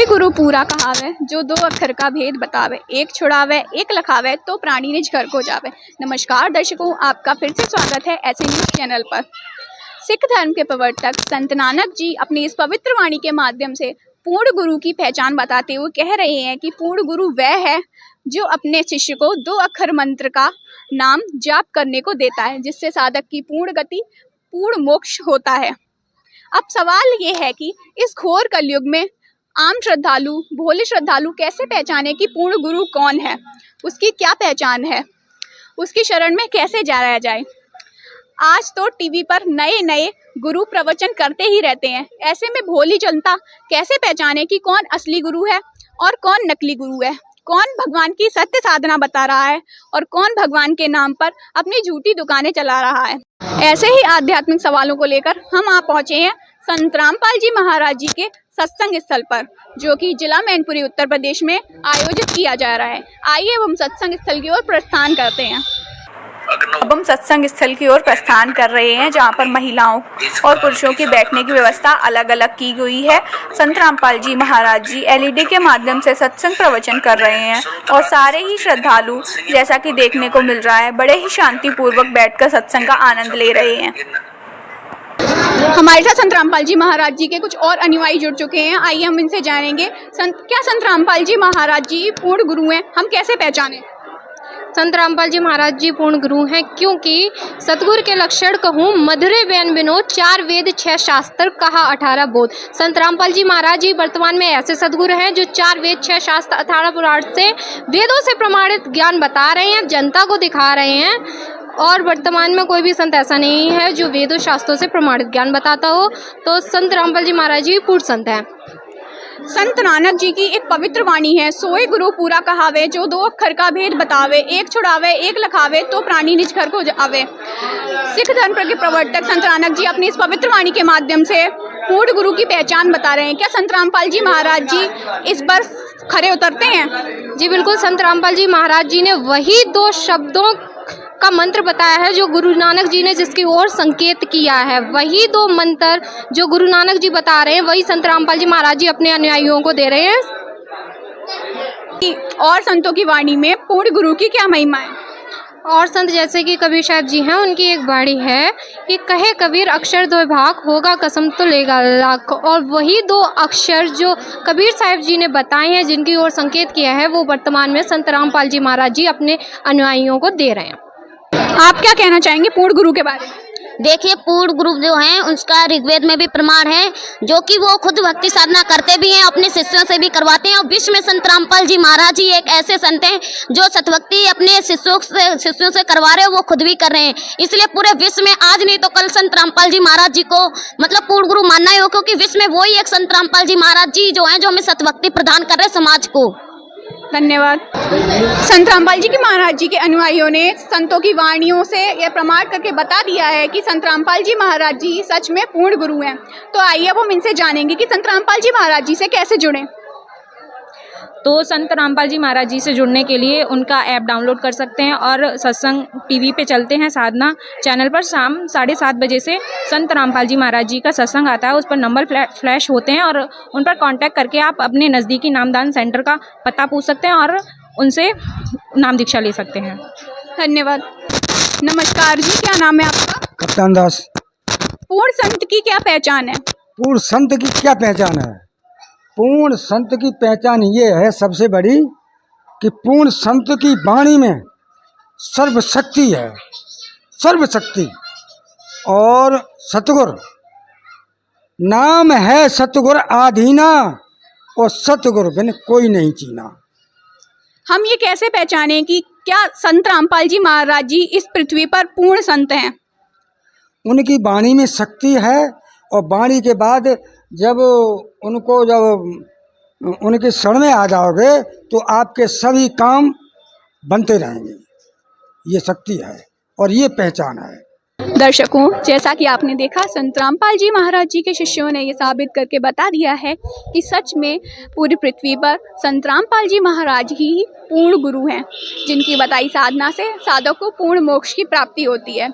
सोई गुरु पूरा कहावे, जो दो अक्षर का भेद बतावे, एक छुड़ावे एक लखावे, तो प्राणी निज घर को जावे। नमस्कार दर्शकों, आपका फिर से स्वागत है ऐसे न्यूज चैनल पर। सिख धर्म के प्रवर्तक संत नानक जी अपनी इस पवित्र वाणी के माध्यम से पूर्ण गुरु की पहचान बताते हुए कह रहे हैं कि पूर्ण गुरु वह है जो अपने शिष्य को दो अक्षर मंत्र का नाम जाप करने को देता है, जिससे साधक की पूर्ण गति पूर्ण मोक्ष होता है। अब सवाल ये है कि इस घोर कलयुग में आम श्रद्धालु, भोले श्रद्धालु कैसे पहचाने कि पूर्ण गुरु कौन है, उसकी क्या पहचान है, उसकी शरण में कैसे जाया जाए। आज तो टीवी पर नए नए गुरु प्रवचन करते ही रहते हैं। ऐसे में भोली जनता कैसे पहचाने कि कौन असली गुरु है और कौन नकली गुरु है, कौन भगवान की सत्य साधना बता रहा है और कौन भगवान के नाम पर अपनी झूठी दुकानें चला रहा है। ऐसे ही आध्यात्मिक सवालों को लेकर हम आप पहुंचे हैं संत रामपाल जी महाराज जी के सत्संग स्थल पर, जो कि जिला मैनपुरी उत्तर प्रदेश में आयोजित किया जा रहा है। आइए अब हम सत्संग स्थल की ओर प्रस्थान करते हैं। अब हम सत्संग स्थल की ओर प्रस्थान कर रहे हैं, जहां पर महिलाओं और पुरुषों के बैठने की व्यवस्था अलग अलग की गई है। संत रामपाल जी महाराज जी एलईडी के माध्यम से सत्संग प्रवचन कर रहे हैं और सारे ही श्रद्धालु, जैसा कि देखने को मिल रहा है, बड़े ही शांतिपूर्वक बैठकर सत्संग का आनंद ले रहे हैं। हमारे साथ संत रामपाल जी महाराज जी के कुछ और अनुयायी जुड़ चुके हैं। आइए हम इनसे जानेंगे क्या संत रामपाल जी महाराज जी पूर्ण गुरु हैं, हम कैसे पहचाने। संत रामपाल जी महाराज जी पूर्ण गुरु हैं क्योंकि सतगुरु के लक्षण कहूँ मधुरे बयान विनोद, 4 वेद 6 शास्त्र कहा 18 बोध। संत रामपाल जी महाराज जी वर्तमान में ऐसे सतगुरु हैं जो 4 वेद 6 शास्त्र 18 पुराण से वेदों से प्रमाणित ज्ञान बता रहे हैं, जनता को दिखा रहे हैं। और वर्तमान में कोई भी संत ऐसा नहीं है जो वेदों शास्त्रों से प्रमाणित ज्ञान बताता हो, तो संत रामपाल जी महाराज जी पूर्ण संत हैं। संत नानक जी की एक पवित्र वाणी है, सोई गुरु पूरा कहावे, जो दो अक्षर का भेद बतावे, एक छुड़ावे एक लखावे, तो प्राणी निज घर को जावे। सिख धर्म के प्रवर्तक संत नानक जी अपनी इस पवित्र वाणी के माध्यम से पूर्ण गुरु की पहचान बता रहे हैं। क्या संत रामपाल जी महाराज जी इस पर खरे उतरते हैं? जी बिल्कुल, संत रामपाल जी महाराज जी ने वही 2 शब्दों का मंत्र बताया है जो गुरु नानक जी ने जिसकी ओर संकेत किया है। वही 2 मंत्र जो गुरु नानक जी बता रहे हैं, वही संत रामपाल जी महाराज जी अपने अनुयायियों को दे रहे हैं। और संतों की वाणी में पूर्ण गुरु की क्या महिमा है? और संत जैसे कि कबीर साहब जी हैं, उनकी एक वाणी है कि कहे कबीर अक्षर 2 भाग, होगा कसम तो लेगा लाख। और वही 2 अक्षर जो कबीर साहब जी ने बताए हैं, जिनकी ओर संकेत किया है, वो वर्तमान में संत रामपाल जी महाराज जी अपने अनुयायियों को दे रहे हैं। आप क्या कहना चाहेंगे पूर्ण गुरु के बारे में? देखिए, पूर्ण गुरु जो हैं उसका ऋग्वेद में भी प्रमाण है, जो कि वो खुद भक्ति साधना करते भी हैं, अपने शिष्यों से भी करवाते हैं। और विश्व में संत रामपाल जी महाराज जी एक ऐसे संत हैं जो सतभक्ति अपने शिष्यों से करवा रहे हैं, वो खुद भी कर रहे हैं। इसलिए पूरे विश्व में आज नहीं तो कल संत रामपाल जी महाराज जी को मतलब पूर्ण गुरु मानना ही हो, क्योंकि विश्व में वही एक संत रामपाल जी महाराज जी जो है, जो हमें सतभक्ति प्रदान कर रहे हैं समाज को। धन्यवाद। संत रामपाल जी के महाराज जी के अनुयायियों ने संतों की वाणियों से यह प्रमाण करके बता दिया है कि संत रामपाल जी महाराज जी सच में पूर्ण गुरु हैं। तो आइए अब हम इनसे जानेंगे कि संत रामपाल जी महाराज जी से कैसे जुड़ें। तो संत रामपाल जी महाराज जी से जुड़ने के लिए उनका ऐप डाउनलोड कर सकते हैं और सत्संग टीवी पे चलते हैं साधना चैनल पर शाम 7:30 बजे से संत रामपाल जी महाराज जी का सत्संग आता है। उस पर नंबर फ्लैश होते हैं और उन पर कांटेक्ट करके आप अपने नज़दीकी नामदान सेंटर का पता पूछ सकते हैं और उनसे नाम दीक्षा ले सकते हैं। धन्यवाद। नमस्कार जी, क्या नाम है आपका? कप्तान दास। पूर्ण संत की क्या पहचान है? पूर्ण संत की क्या पहचान है? पूर्ण संत की पहचान ये है सबसे बड़ी कि पूर्ण संत की वाणी में सर्वशक्ति है, सर्वशक्ति। और सतगुर नाम है, सतगुर आधीना, और सतगुर बिन कोई नहीं चीना। हम ये कैसे पहचाने कि क्या संत रामपाल जी महाराज जी इस पृथ्वी पर पूर्ण संत हैं? उनकी वाणी में शक्ति है, और वाणी के बाद जब उनके शरण में आ जाओगे तो आपके सभी काम बनते रहेंगे। ये शक्ति है और ये पहचान है। दर्शकों, जैसा कि आपने देखा, संत रामपाल जी महाराज जी के शिष्यों ने ये साबित करके बता दिया है कि सच में पूरी पृथ्वी पर संत रामपाल जी महाराज ही पूर्ण गुरु हैं, जिनकी बताई साधना से साधक को पूर्ण मोक्ष की प्राप्ति होती है।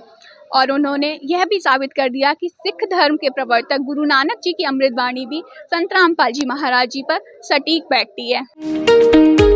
और उन्होंने यह भी साबित कर दिया कि सिख धर्म के प्रवर्तक गुरु नानक जी की अमृत वाणी भी संत रामपाल जी महाराज जी पर सटीक बैठती है।